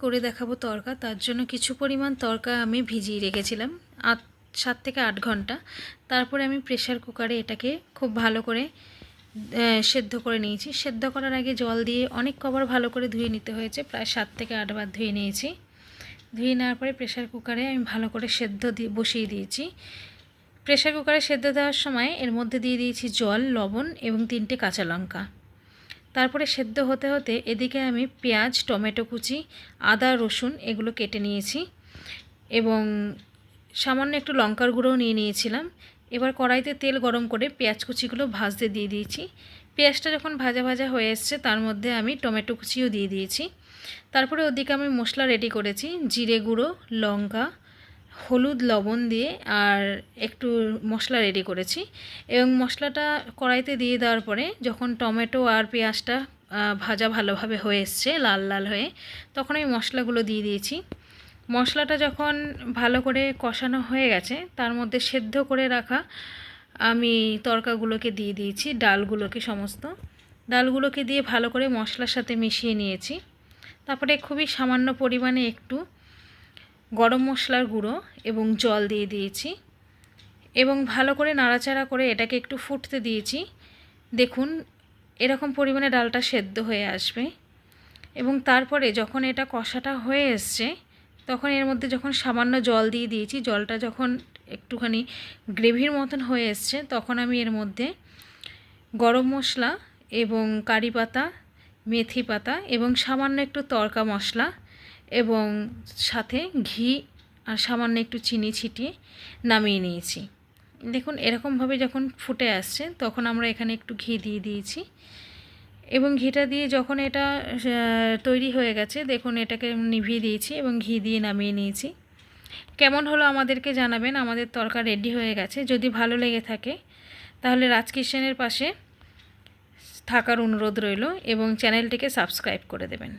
করে দেখাবো তড়কা। তার জন্য কিছু পরিমাণ তড়কা আমি ভিজিয়ে রেখেছিলাম 7 থেকে 8 ঘন্টা। তারপরে আমি প্রেসার কুকারে এটাকে খুব ভালো করে সেদ্ধ করে নিয়েছি। সেদ্ধ করার আগে জল দিয়ে অনেক কবার ভালো করে ধুয়ে নিতে হয়েছে, প্রায় 7 থেকে 8 বার ধুয়ে নিয়েছি। ধুয়ে নেওয়ার পরে প্রেসার কুকারে আমি ভালো করে সেদ্ধ দিয়ে বসিয়ে দিয়েছি। প্রেসার কুকারে সেদ্ধ দেওয়ার সময় এর মধ্যে দিয়ে দিয়েছি জল, লবণ এবং 3টে কাঁচা লঙ্কা। তারপরে সেদ্ধ হতে হতে এদিকে আমি পেঁয়াজ, টমেটো কুচি, আদা, রসুন এগুলো কেটে নিয়েছি এবং সামান্য একটু লঙ্কার গুঁড়োও নিয়ে নিয়েছিলাম। এবার কড়াইতে তেল গরম করে পেঁয়াজ কুচিগুলো ভাজতে দিয়ে দিয়েছি। পেঁয়াজটা যখন ভাজা ভাজা হয়ে এসছে তার মধ্যে আমি টমেটো কুচিও দিয়ে দিয়েছি। তারপরে ওদিকে আমি মশলা রেডি করেছি, জিরে গুঁড়ো, লঙ্কা, হলুদ, লবণ দিয়ে আর একটু মশলা রেডি করেছি এবং মশলাটা কড়াইতে দিয়ে দেওয়ার পরে যখন টমেটো আর পেঁয়াজটা ভাজা ভালোভাবে হয়ে এসছে লাল লাল হয়ে, তখন আমি মশলাগুলো দিয়ে দিয়েছি। মশলাটা যখন ভালো করে কষানো হয়ে গেছে তার মধ্যে সেদ্ধ করে রাখা আমি তড়কাগুলোকে দিয়ে দিয়েছি, ডালগুলোকে, সমস্ত ডালগুলোকে দিয়ে ভালো করে মশলার সাথে মিশিয়ে নিয়েছি। তারপরে খুবই সামান্য পরিমাণে একটু গরম মশলার গুঁড়ো এবং জল দিয়ে দিয়েছি এবং ভালো করে নাড়াচাড়া করে এটাকে একটু ফুটতে দিয়েছি। দেখুন এরকম পরিমাণে ডালটা সেদ্ধ হয়ে আসবে এবং তারপরে যখন এটা কষাটা হয়ে এসছে তখন এর মধ্যে যখন সামান্য জল দিয়ে দিয়েছি, জলটা যখন একটুখানি গ্রেভির মতন হয়ে এসছে তখন আমি এর মধ্যে গরম মশলা এবং কারি পাতা, মেথি পাতা এবং সামান্য একটু তড়কা মশলা এবং সাথে ঘি আর সামান্য একটু চিনি ছিটিয়ে নামিয়ে নিয়েছি। দেখুন এরকমভাবে যখন ফুটে আসছে তখন আমরা এখানে একটু ঘি দিয়ে দিয়েছি এবং ঘিটা দিয়ে যখন এটা তৈরি হয়ে গেছে দেখুন এটাকে নিভিয়ে দিয়েছি এবং ঘি দিয়ে নামিয়ে নিয়েছি। কেমন হলো আমাদেরকে জানাবেন। আমাদের তরকা রেডি হয়ে গেছে। যদি ভালো লেগে থাকে তাহলে রাজ কিচেনের পাশে থাকার অনুরোধ রইল এবং চ্যানেলটিকে সাবস্ক্রাইব করে দেবেন।